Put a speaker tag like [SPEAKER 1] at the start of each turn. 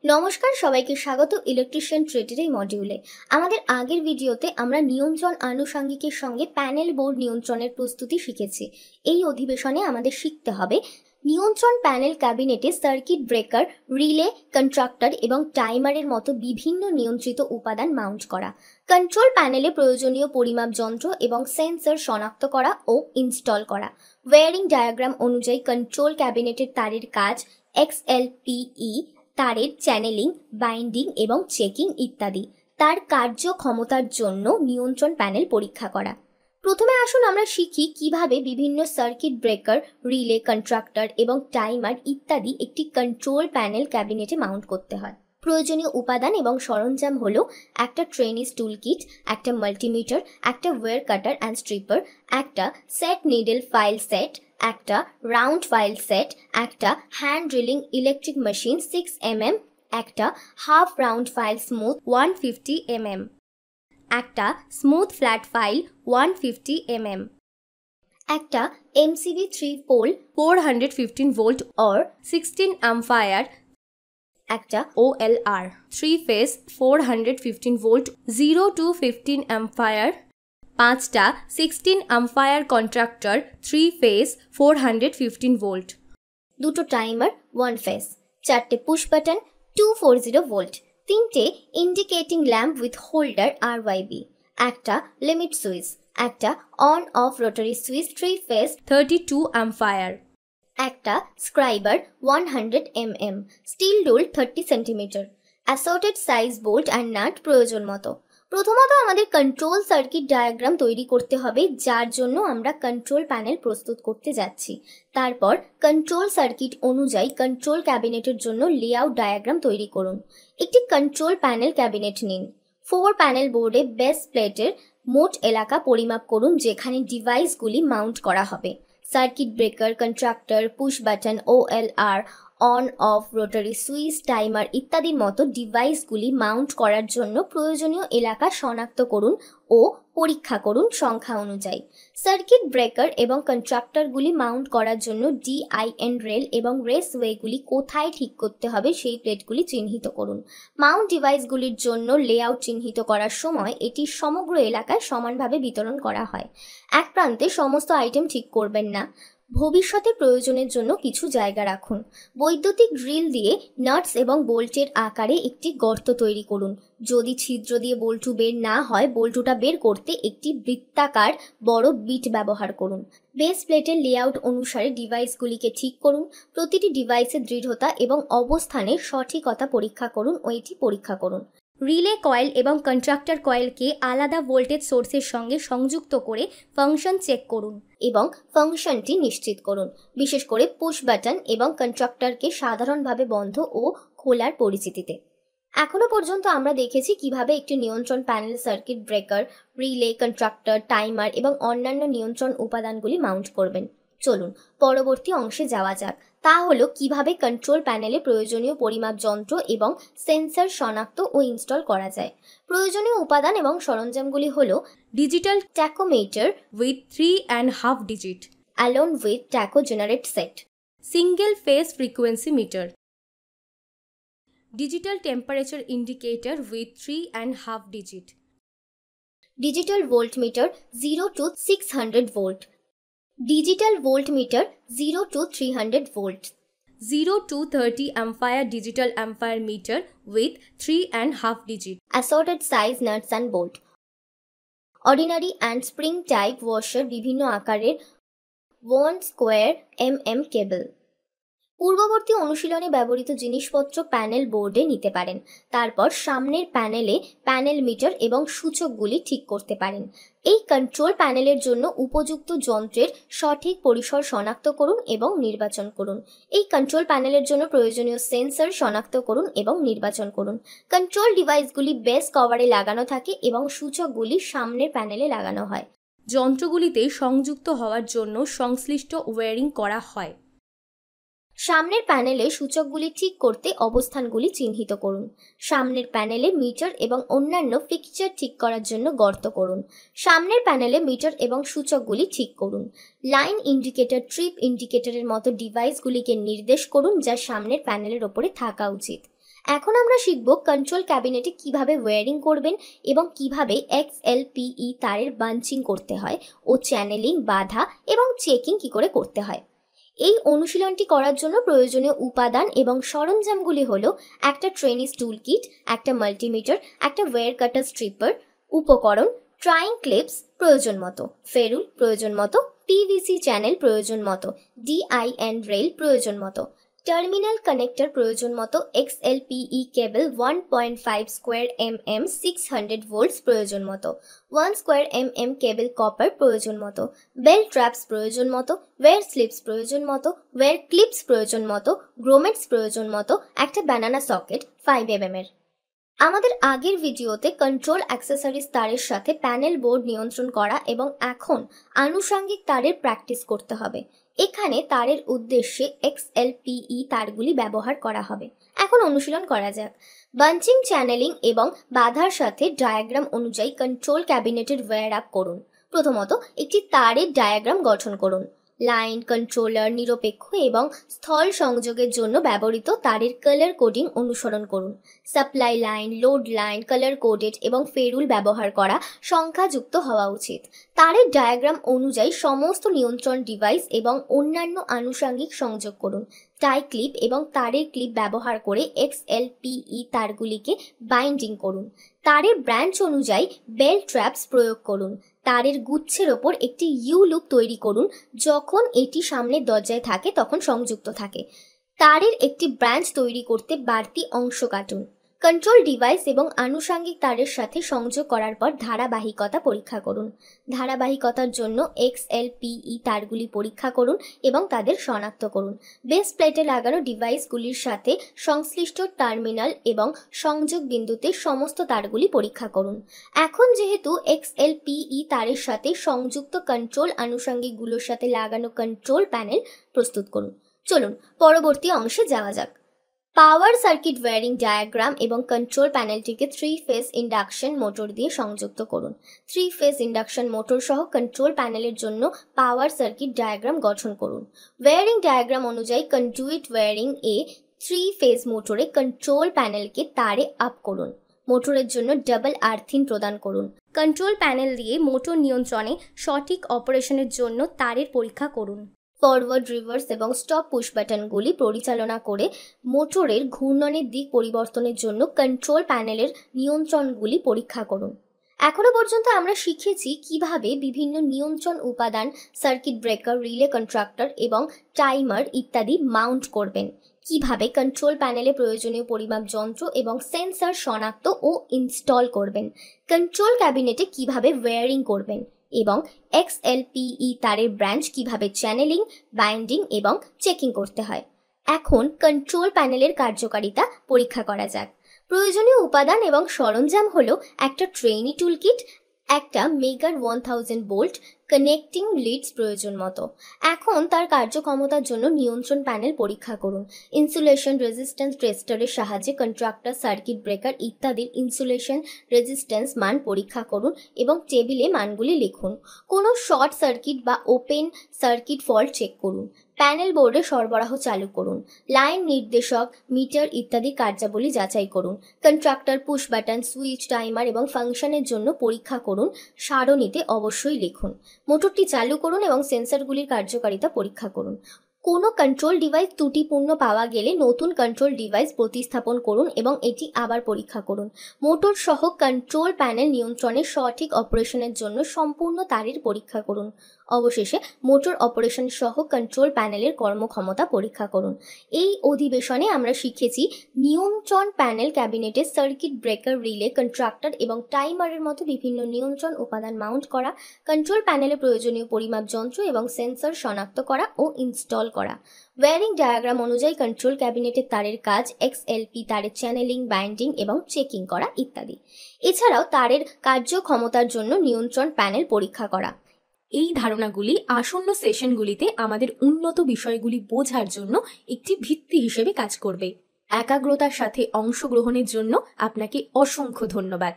[SPEAKER 1] নমস্কার, সবাইকে স্বাগত ইলেকট্রিশিয়ান ট্রেডের এই মডিউলে। আমাদের আগের ভিডিওতে আমরা নিয়ন্ত্রণ আনুষঙ্গিকের সঙ্গে প্যানেল বোর্ড নিয়ন্ত্রণের প্রস্তুতি শিখেছি। এই অধিবেশনে আমাদের শিখতে হবে নিয়ন্ত্রণ প্যানেল ক্যাবিনেটে সার্কিট ব্রেকার, রিলে, কন্ট্রাক্টর এবং টাইমারের মতো বিভিন্ন নিয়ন্ত্রিত উপাদান মাউন্ট করা, কন্ট্রোল প্যানেলে প্রয়োজনীয় পরিমাপ যন্ত্র এবং সেন্সর শনাক্ত করা ও ইনস্টল করা, ওয়্যারিং ডায়াগ্রাম অনুযায়ী কন্ট্রোল ক্যাবিনেটের তারের কাজ, XLPE তারের চ্যানেলিং, বাইন্ডিং এবং চেকিং ইত্যাদি, তার কার্যক্ষমতার জন্য নিয়ন্ত্রণ প্যানেল পরীক্ষা করা। প্রথমে আসুন আমরা শিখি কিভাবে বিভিন্ন সার্কিট ব্রেকার, রিলে, কন্ট্রাক্টর এবং টাইমার ইত্যাদি একটি কন্ট্রোল প্যানেল ক্যাবিনেটে মাউন্ট করতে হয়। প্রয়োজনীয় উপাদান এবং সরঞ্জাম হলো একটা ট্রেনিস টুল কিট, একটা মাল্টিমিটার, একটা ওয়্যার কাটার অ্যান্ড স্ট্রিপার, একটা সেট নিডল ফাইল সেট, একটা রাউন্ড ফাইল সেট, একটা hand drilling electric machine 6 mm, একটা half round file smooth 150 mm, একটা স্মুথ ফ্ল্যাট ফাইল 150 mm, একটা MCB 3 pole 415 volt or 16 ampere, একটা OLR 3 phase 415 volt 0 to 15 ampere, পাঁচটা 16 ampere contactor 3 phase 415 volt, দুটো timer 1 phase, চারটে push button 240 volt, তিনটে indicating lamp with holder RYB, একটা limit switch, একটা on off rotary switch 3 phase 32 ampere, একটা scriber 100 mm, steel ডোল 30 cm, assorted size bolt and nut প্রয়োজন মতো। প্রথমত আমাদের কন্ট্রোল সার্কিট ডায়াগ্রাম তৈরি করতে হবে, যার জন্য আমরা কন্ট্রোল প্যানেল প্রস্তুত করতে যাচ্ছি। তারপর কন্ট্রোল সার্কিট অনুযায়ী কন্ট্রোল ক্যাবিনেটের জন্য লেআউট ডায়াগ্রাম তৈরি করুন। একটি কন্ট্রোল প্যানেল ক্যাবিনেট নিন। 4 প্যানেল বোর্ডে বেস প্লেটের মোট এলাকা পরিমাপ করুন যেখানে ডিভাইসগুলি মাউন্ট করা হবে। Circuit breaker, contractor, push button, OLR, on off rotary switch, timer ইত্যাদির মতো ডিভাইসগুলি মাউন্ট করার জন্য প্রয়োজনীয় এলাকা শনাক্ত করুন ও পরীক্ষা করুন সংখ্যা অনুযায়ী। সার্কিট ব্রেকার এবং কন্ট্রাক্টরগুলি মাউন্ট করার জন্য DIN রেল এবং রেসওয়েগুলি কোথায় ঠিক করতে হবে সেই প্লেটগুলি চিহ্নিত করুন। মাউন্ট ডিভাইসগুলির জন্য লেআউট চিহ্নিত করার সময় এটি সমগ্র এলাকায় সমানভাবে বিতরণ করা হয়। এক প্রান্তে সমস্ত আইটেম ঠিক করবেন না, ভবিষ্যতে প্রয়োজনের জন্য কিছু জায়গা রাখুন। বৈদ্যুতিক ড্রিল দিয়ে নাটস এবং বোল্টের আকারে একটি গর্ত তৈরি করুন। যদি ছিদ্র দিয়ে বল্টু বের না হয়, বল্টুটা বের করতে একটি বৃত্তাকার বড় বিট ব্যবহার করুন। বেস প্লেটের লেআউট অনুসারে ডিভাইসগুলিকে ঠিক করুন। প্রতিটি ডিভাইসের দৃঢ়তা এবং অবস্থানের সঠিকতা পরীক্ষা করুন ও এটি পরীক্ষা করুন। রিলে কয়েল এবং কন্ট্রাক্টর কয়েলকে আলাদা ভোল্টেজ সোর্সের সঙ্গে সংযুক্ত করে ফাংশন চেক করুন এবং ফাংশনটি নিশ্চিত করুন। বিশেষ করে পুশ বাটন এবং কন্ট্রাক্টরকে সাধারণভাবে বন্ধ ও খোলার পরিস্থিতিতে। এখনো পর্যন্ত আমরা দেখেছি কিভাবে একটি নিয়ন্ত্রণ panel circuit breaker, relay, contractor, timer এবং অন্যান্য নিয়ন্ত্রণ উপাদানগুলি মাউন্ট করবেন। চলুন পরবর্তী অংশে যাওয়া যাক। তা হলো কিভাবে কন্ট্রোল প্যানেলে প্রয়োজনীয় পরিমাপ যন্ত্র এবং সেন্সর শনাক্ত ও ইনস্টল করা যায়। প্রয়োজনীয় উপাদান এবং সরঞ্জামগুলি হলো digital tachometer with 3.5 digit along with tacho generate set, single phase frequency meter, digital temperature indicator with 3.5 digit, digital voltmeter 0 to 600 volt, digital voltmeter 0 to 300 volt, 0 to 30 ampere digital ampere meter with 3.5 digit, assorted size nuts and bolt, ordinary and spring type washer বিভিন্ন আকারের 1 square mm কেবল। পূর্ববর্তী অনুশীলনে ব্যবহৃত জিনিসপত্র panel বোর্ডে নিতে পারেন। তারপর সামনের প্যানেলে প্যানেল মিটার এবং সূচকগুলি ঠিক করতে পারেন। এই কন্ট্রোল প্যানেলের জন্য উপযুক্ত যন্ত্রের সঠিক পরিসর শনাক্ত করুন এবং নির্বাচন করুন। এই কন্ট্রোল প্যানেলের জন্য প্রয়োজনীয় সেন্সর শনাক্ত করুন এবং নির্বাচন করুন। কন্ট্রোল ডিভাইসগুলি বেস কভারে লাগানো থাকে এবং সূচকগুলি সামনের প্যানেলে লাগানো হয়। যন্ত্রগুলিতে সংযুক্ত হওয়ার জন্য সংশ্লিষ্ট ওয়্যারিং করা হয়। সামনের প্যানেলে সূচকগুলি ঠিক করতে অবস্থানগুলি চিহ্নিত করুন। সামনের প্যানেলে মিটার এবং অন্যান্য ফিক্সচার ঠিক করার জন্য গর্ত করুন। সামনের প্যানেলে মিটার এবং সূচকগুলি ঠিক করুন। লাইন ইন্ডিকেটর, ট্রিপ ইন্ডিকেটরের মতো ডিভাইসগুলিকে নির্দেশ করুন যা সামনের প্যানেলের ওপরে থাকা উচিত। এখন আমরা শিখব কন্ট্রোল ক্যাবিনেটে কিভাবে ওয়্যারিং করবেন এবং কিভাবে XLPE তারের বাঞ্চিং করতে হয় ও চ্যানেলিং, বাধা এবং চেকিং কি করে করতে হয়। এই অনুশীলনটি করার জন্য প্রয়োজনীয় উপাদান এবং সরঞ্জামগুলি হলো একটা ট্রেনিস টুল কিট, একটা মাল্টিমিটার, একটা ওয়্যার কাটার স্ট্রিপার, উপকরণ, ট্রাইং ক্লিপস প্রয়োজন মতো, ফেরুল প্রয়োজন মতো, PVC চ্যানেল প্রয়োজন মতো, DIN রেল প্রয়োজন মতো, টার্মিনাল কানেক্টর প্রয়োজন মতো, XLPE কেবল 1.5 স্কোয়ার mm 600 ভোল্টস প্রয়োজন মতো, 1 স্কোয়ার mm কেবল কপার প্রয়োজন মতো, বেল ট্র্যাপস প্রয়োজন মতো, ওয়্যার স্লিপস প্রয়োজন মতো, ওয়্যার ক্লিপস প্রয়োজন মতো, গ্রোমেটস প্রয়োজন মতো, একটা ব্যানানা সকেট 5 mm এর। আমাদের আগের ভিডিওতে কন্ট্রোল অ্যাক্সেসরিজ তারের সাথে প্যানেল বোর্ড নিয়ন্ত্রণ করা এবং এখন আনুষঙ্গিক তারের প্র্যাকটিস করতে হবে। এখানে তারের উদ্দেশ্যে XLPE তারগুলি ব্যবহার করা হবে। এখন অনুশীলন করা যাক। বাঞ্চিং, চ্যানেলিং এবং বাধার সাথে ডায়াগ্রাম অনুযায়ী কন্ট্রোল ক্যাবিনেটের ওয়্যার আপ করুন। প্রথমত একটি তারের ডায়াগ্রাম গঠন করুন। লাইন, কন্ট্রোলার, নিরপেক্ষ এবং স্থল সংযোগের জন্য ব্যবহৃত তারের কালার কোডিং অনুসরণ করুন। Supply line, load line, colour coded এবং ফেরুল ব্যবহার করা সংখ্যাযুক্ত হওয়া উচিত। তারের ডায়াগ্রাম অনুযায়ী সমস্ত নিয়ন্ত্রণ ডিভাইস এবং অন্যান্য আনুষঙ্গিক সংযোগ করুন। টাই ক্লিপ এবং তারের ক্লিপ ব্যবহার করে XLPE তারগুলিকে বাইন্ডিং করুন। তারের ব্রাঞ্চ অনুযায়ী বেল ট্র্যাপস প্রয়োগ করুন। তারের গুচ্ছের ওপর একটি ইউ লুপ তৈরি করুন। যখন এটি সামনের দরজায় থাকে তখন সংযুক্ত থাকে। তারের একটি ব্রাঞ্চ তৈরি করতে বাড়তি অংশ কাটুন। কন্ট্রোল ডিভাইস এবং আনুষঙ্গিক তারের সাথে সংযোগ করার পর ধারাবাহিকতা পরীক্ষা করুন। ধারাবাহিকতার জন্য XLPE তারগুলি পরীক্ষা করুন এবং তাদের শনাক্ত করুন। বেস প্লেটে লাগানো ডিভাইসগুলির সাথে সংশ্লিষ্ট টার্মিনাল এবং সংযোগ বিন্দুতে সমস্ত তারগুলি পরীক্ষা করুন। এখন যেহেতু XLPE তারের সাথে সংযুক্ত কন্ট্রোল আনুষঙ্গিকগুলোর সাথে লাগানো কন্ট্রোল প্যানেল প্রস্তুত করুন। চলুন পরবর্তী অংশে যাওয়া যাক। পাওয়ার সার্কিট ওয়্যারিং ডায়াগ্রাম এবং কন্ট্রোল প্যানেলটিকে 3 ফেজ ইন্ডাকশন মোটর দিয়ে সংযুক্ত করুন। 3 ফেজ ইন্ডাকশন মোটর সহ কন্ট্রোল প্যানেলের জন্য পাওয়ার সার্কিট ডায়াগ্রাম গঠন করুন। ওয়্যারিং ডায়াগ্রাম অনুযায়ী কন্ডুইট ওয়্যারিং এ 3 ফেজ মোটরে কন্ট্রোল প্যানেলকে তারে আপ করুন। মোটরের জন্য ডাবল আর্থিন প্রদান করুন। কন্ট্রোল প্যানেল দিয়ে মোটর নিয়ন্ত্রণে সঠিক অপারেশনের জন্য তারের পরীক্ষা করুন। ফরওয়ার্ড, রিভার্স এবং স্টপ পুশ বাটনগুলি পরিচালনা করে মোটরের ঘূর্ণনের দিক পরিবর্তনের জন্য কন্ট্রোল প্যানেলের নিয়ন্ত্রণগুলি পরীক্ষা করুন। এখনো পর্যন্ত আমরা শিখেছি কিভাবে বিভিন্ন নিয়ন্ত্রণ উপাদান, সার্কিট ব্রেকার, রিলে কন্ট্রাক্টর এবং টাইমার ইত্যাদি মাউন্ট করবেন, কিভাবে কন্ট্রোল প্যানেলে প্রয়োজনীয় পরিমাপ যন্ত্র এবং সেন্সর শনাক্ত ও ইনস্টল করবেন, কন্ট্রোল ক্যাবিনেটে কিভাবে ওয়্যারিং করবেন এবং XLPE তারের ব্রাঞ্চ কিভাবে চ্যানেলিং, বাইন্ডিং এবং চেকিং করতে হয়। এখন কন্ট্রোল প্যানেলের কার্যকারিতা পরীক্ষা করা যাক। প্রয়োজনীয় উপাদান এবং সরঞ্জাম হলো একটা ট্রেনি টুল কিট, একটা মেগার 1000 ভোল্ট কানেক্টিং লিডস প্রয়োজন মতো। এখন তার কার্যক্ষমতার জন্য নিয়ন্ত্রণ প্যানেল পরীক্ষা করুন। ইনসুলেশন রেজিস্ট্যান্স টেস্টারের সাহায্যে কন্ট্রাক্টর, সার্কিট ব্রেকার ইত্যাদির ইনসুলেশন রেজিস্ট্যান্স মান পরীক্ষা করুন এবং টেবিলে মানগুলি লিখুন। কোনো শর্ট সার্কিট বা ওপেন সার্কিট ফল্ট চেক করুন। প্যানেল বোর্ডে সরবরাহ চালু করুন। লাইন নির্দেশক, মিটার ইত্যাদি কার্যাবলী যাচাই করুন। Contractor, push button, switch, timer এবং ফাংশনের জন্য পরীক্ষা করুন। সারণীতে অবশ্যই লিখুন। মোটরটি চালু করুন এবং সেন্সরগুলির কার্যকারিতা পরীক্ষা করুন। কোনো কন্ট্রোল ডিভাইস ত্রুটিপূর্ণ পাওয়া গেলে নতুন কন্ট্রোল ডিভাইস প্রতিস্থাপন করুন এবং এটি আবার পরীক্ষা করুন। মোটর সহ কন্ট্রোল প্যানেল নিয়ন্ত্রণের সঠিক অপারেশনের জন্য সম্পূর্ণ তারের পরীক্ষা করুন। অবশেষে মোটর অপারেশন সহ কন্ট্রোল প্যানেলের কর্মক্ষমতা পরীক্ষা করুন। এই অধিবেশনে আমরা শিখেছি নিয়ন্ত্রণ প্যানেল ক্যাবিনেটে সার্কিট ব্রেকার, রিলে, কন্ট্রাক্টর এবং টাইমারের মতো বিভিন্ন নিয়ন্ত্রণ উপাদান মাউন্ট করা, কন্ট্রোল প্যানেলে প্রয়োজনীয় পরিমাপ যন্ত্র এবং সেন্সর শনাক্ত করা ও ইনস্টল করা। ওয়্যারিং ডায়াগ্রাম অনুযায়ী কন্ট্রোল ক্যাবিনেটের তারের কাজ, XLP তারের চ্যানেলিং, বাইন্ডিং এবং চেকিং করা ইত্যাদি। এছাড়াও তারের কার্যক্ষমতার জন্য নিয়ন্ত্রণ প্যানেল পরীক্ষা করা।
[SPEAKER 2] এই ধারণাগুলি আসন্ন সেশনগুলিতে আমাদের উন্নত বিষয়গুলি বোঝার জন্য একটি ভিত্তি হিসেবে কাজ করবে। একাগ্রতার সাথে অংশগ্রহণের জন্য আপনাকে অসংখ্য ধন্যবাদ।